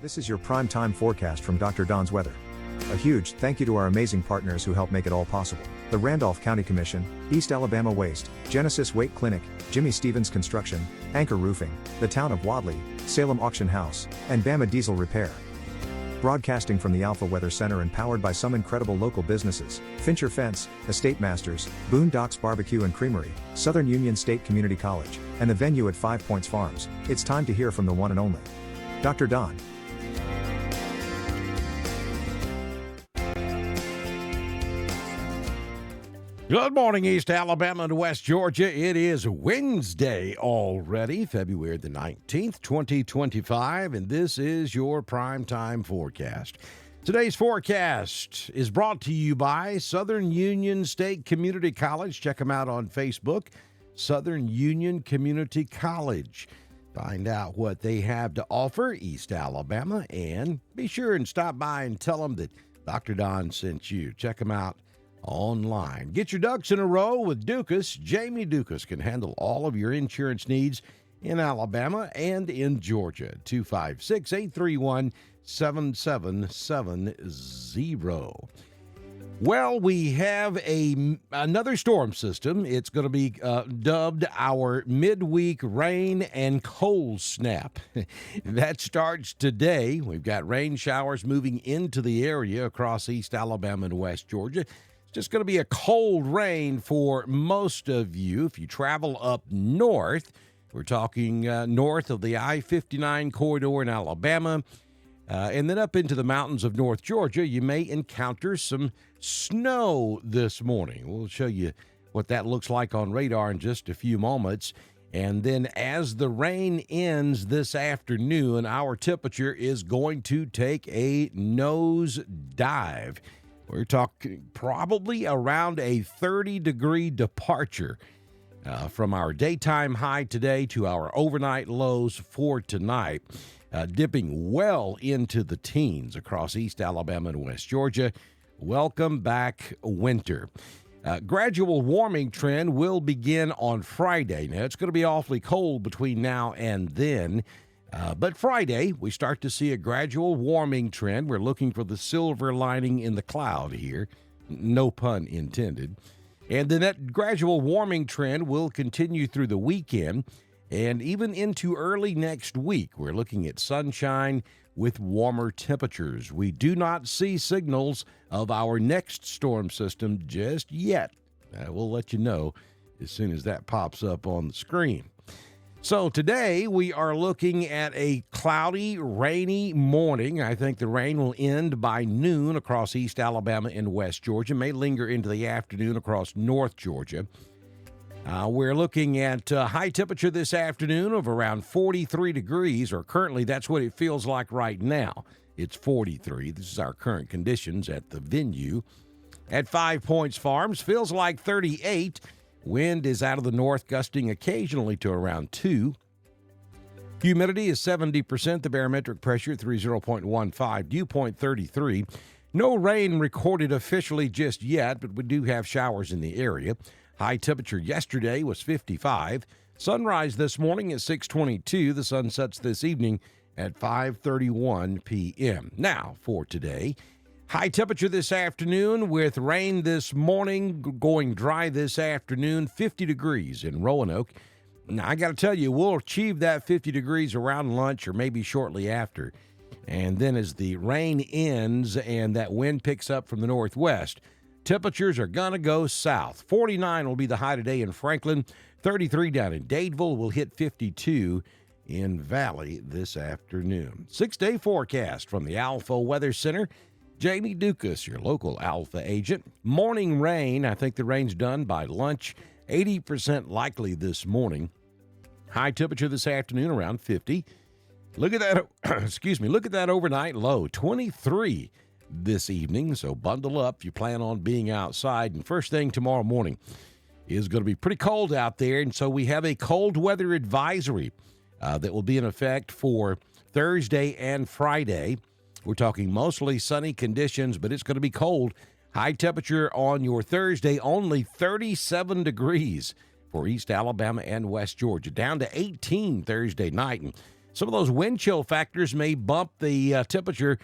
This is your prime time forecast from Dr. Don's Weather. A huge thank you to our amazing partners who help make it all possible. The Randolph County Commission, East Alabama Waste, Genesis Weight Clinic, Jimmy Stevens Construction, Anchor Roofing, the Town of Wadley, Salem Auction House, and Bama Diesel Repair. Broadcasting from the Alpha Weather Center and powered by some incredible local businesses, Fincher Fence, Estate Masters, Boondocks Barbecue and Creamery, Southern Union State Community College, and the venue at 5 Points Farms. It's time to hear from the one and only Dr. Don. Good morning, East Alabama and West Georgia. It is Wednesday already, February the 19th, 2025, and this is your primetime forecast. Today's forecast is brought to you by Southern Union State Community College. Check them out on Facebook, Southern Union Community College. Find out what they have to offer, East Alabama, and be sure and stop by and tell them that Dr. Don sent you. Check them out online. Get your ducks in a row with Dukas. Jamie Dukas can handle all of your insurance needs in Alabama and in Georgia. 256-831-7770. Well, we have another storm system. It's going to be dubbed our midweek rain and cold snap. That starts today. We've got rain showers moving into the area across East Alabama and West Georgia. Just going to be a cold rain for most of you. If you travel up north, we're talking north of the I-59 corridor in Alabama, and then up into the mountains of North Georgia, you may encounter some snow this morning. We'll show you what that looks like on radar in just a few moments. And then as the rain ends this afternoon, our temperature is going to take a nose dive. We're talking probably around a 30-degree departure from our daytime high today to our overnight lows for tonight, dipping well into the teens across East Alabama and West Georgia. Welcome back, winter. Gradual warming trend will begin on Friday. Now, it's going to be awfully cold between now and then. But Friday, we start to see a gradual warming trend. We're looking for the silver lining in the cloud here. No pun intended. And then that gradual warming trend will continue through the weekend and even into early next week. We're looking at sunshine with warmer temperatures. We do not see signals of our next storm system just yet. We'll let you know as soon as that pops up on the screen. So today we are looking at a cloudy, rainy morning. I think the rain will end by noon across East Alabama and West Georgia, may linger into the afternoon across North Georgia. We're looking at high temperature this afternoon of around 43 degrees, or currently that's what it feels like right now. It's 43. This is our current conditions at the venue. At 5 Points Farms, feels like 38. Wind is out of the north, gusting occasionally to around 2. Humidity is 70%. The barometric pressure, 30.15. Dew point, 33. No rain recorded officially just yet, but we do have showers in the area. High temperature yesterday was 55. Sunrise this morning at 6:22. The sun sets this evening at 5:31 p.m. Now, for today. High temperature this afternoon with rain this morning, going dry this afternoon, 50 degrees in Roanoke. Now, I got to tell you, we'll achieve that 50 degrees around lunch or maybe shortly after. And then as the rain ends and that wind picks up from the northwest, temperatures are going to go south. 49 will be the high today in Franklin, 33 down in Dadeville. We'll hit 52 in Valley this afternoon. 6-day forecast from the Alpha Weather Center. Jamie Dukas, your local Alpha agent. Morning rain. I think the rain's done by lunch. 80% likely this morning. High temperature this afternoon around 50. Look at that. Excuse me. Look at that overnight low. 23 this evening. So bundle up if you plan on being outside. And first thing tomorrow morning is going to be pretty cold out there. And so we have a cold weather advisory that will be in effect for Thursday and Friday. We're talking mostly sunny conditions, but it's going to be cold. High temperature on your Thursday, only 37 degrees for East Alabama and West Georgia. Down to 18 Thursday night. And Some of those wind chill factors may bump the temperature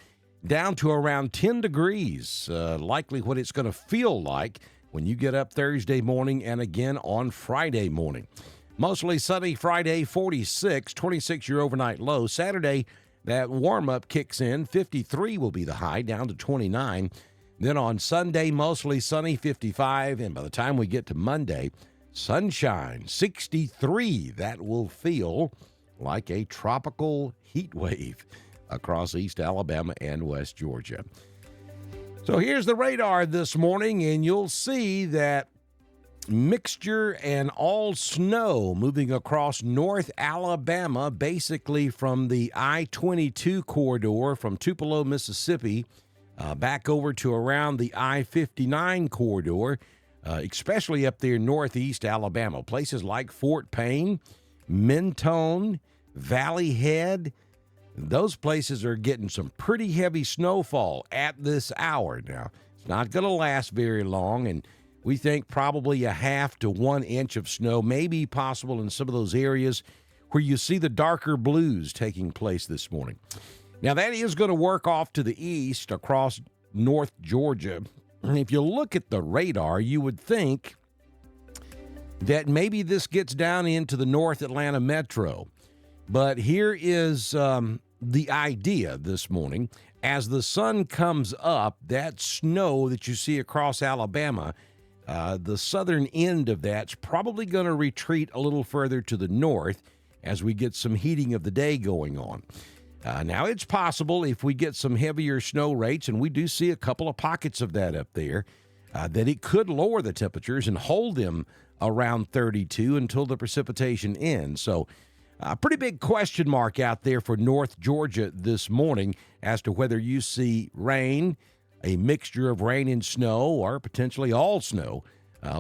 down to around 10 degrees, likely what it's going to feel like when you get up Thursday morning and again on Friday morning. Mostly sunny Friday, 46, 26 your overnight low. Saturday, that warm-up kicks in. 53 will be the high, down to 29. Then on Sunday, mostly sunny, 55. And by the time we get to Monday, sunshine, 63. That will feel like a tropical heat wave across East Alabama and West Georgia. So here's the radar this morning, and you'll see that mixture and all snow moving across North Alabama, basically from the I-22 corridor from Tupelo, Mississippi, back over to around the I-59 corridor, especially up there northeast Alabama. Places like Fort Payne, Mentone, Valley Head, those places are getting some pretty heavy snowfall at this hour. Now, it's not going to last very long, and we think probably a half to 1 inch of snow may be possible in some of those areas where you see the darker blues taking place this morning. Now, that is going to work off to the east across North Georgia. And if you look at the radar, you would think that maybe this gets down into the North Atlanta metro. But here is the idea this morning. As the sun comes up, that snow that you see across Alabama, the southern end of that's probably going to retreat a little further to the north as we get some heating of the day going on. Now, it's possible if we get some heavier snow rates, and we do see a couple of pockets of that up there, that it could lower the temperatures and hold them around 32 until the precipitation ends. So a pretty big question mark out there for North Georgia this morning as to whether you see rain, a mixture of rain and snow, or potentially all snow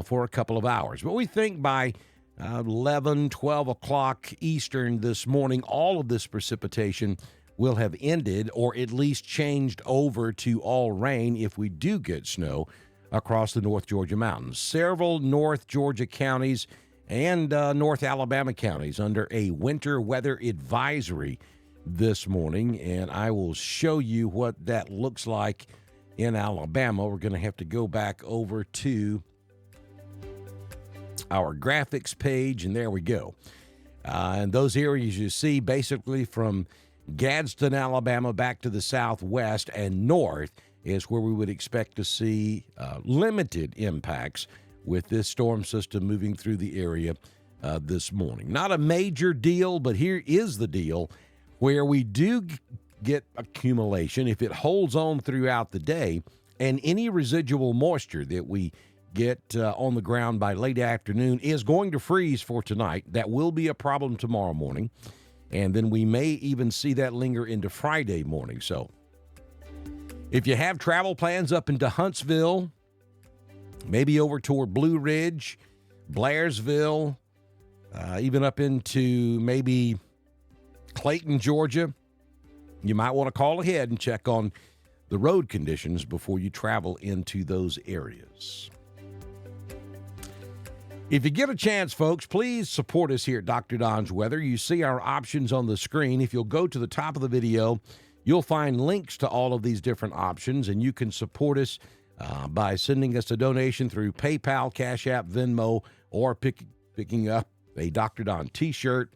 for a couple of hours. But we think by 11, 12 o'clock Eastern this morning, all of this precipitation will have ended or at least changed over to all rain if we do get snow across the North Georgia mountains. Several North Georgia counties and North Alabama counties under a winter weather advisory this morning, and I will show you what that looks like in Alabama. We're going to have to go back over to our graphics page, and there we go. And those areas you see basically from Gadsden, Alabama, back to the southwest and north is where we would expect to see limited impacts with this storm system moving through the area this morning. Not a major deal, but here is the deal. Where we do get accumulation, if it holds on throughout the day, and any residual moisture that we get on the ground by late afternoon is going to freeze for tonight. That will be a problem tomorrow morning. And then we may even see that linger into Friday morning. So if you have travel plans up into Huntsville, maybe over toward Blue Ridge, Blairsville, even up into maybe Clayton, Georgia, you might want to call ahead and check on the road conditions before you travel into those areas. If you get a chance, folks, please support us here at Dr. Don's Weather. You see our options on the screen. If you'll go to the top of the video, you'll find links to all of these different options, and you can support us by sending us a donation through PayPal, Cash App, Venmo, or picking up a Dr. Don t-shirt,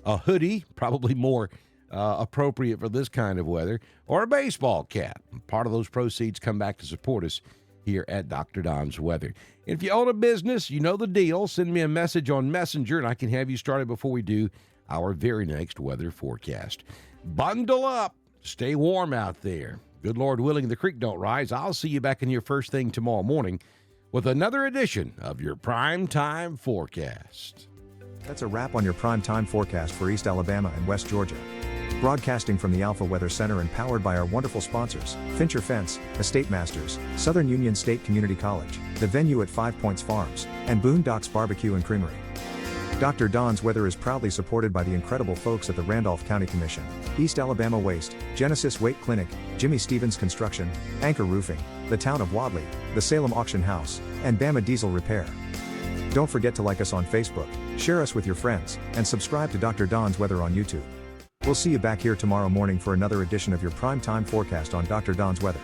a hoodie, probably more appropriate for this kind of weather, or a baseball cap. Part of those proceeds come back to support us here at Dr. Don's Weather. If you own a business, you know the deal. Send me a message on Messenger, and I can have you started before we do our very next weather forecast. Bundle up. Stay warm out there. Good Lord willing, the creek don't rise. I'll see you back in here first thing tomorrow morning with another edition of your Prime Time Forecast. That's a wrap on your prime time forecast for East Alabama and West Georgia. Broadcasting from the Alpha Weather Center and powered by our wonderful sponsors, Fincher Fence, Estate Masters, Southern Union State Community College, the venue at 5 Points Farms, and Boondocks Barbecue and Creamery. Dr. Don's Weather is proudly supported by the incredible folks at the Randolph County Commission, East Alabama Waste, Genesis Weight Clinic, Jimmy Stevens Construction, Anchor Roofing, the Town of Wadley, the Salem Auction House, and Bama Diesel Repair. Don't forget to like us on Facebook, share us with your friends, and subscribe to Dr. Don's Weather on YouTube. We'll see you back here tomorrow morning for another edition of your prime time forecast on Dr. Don's Weather.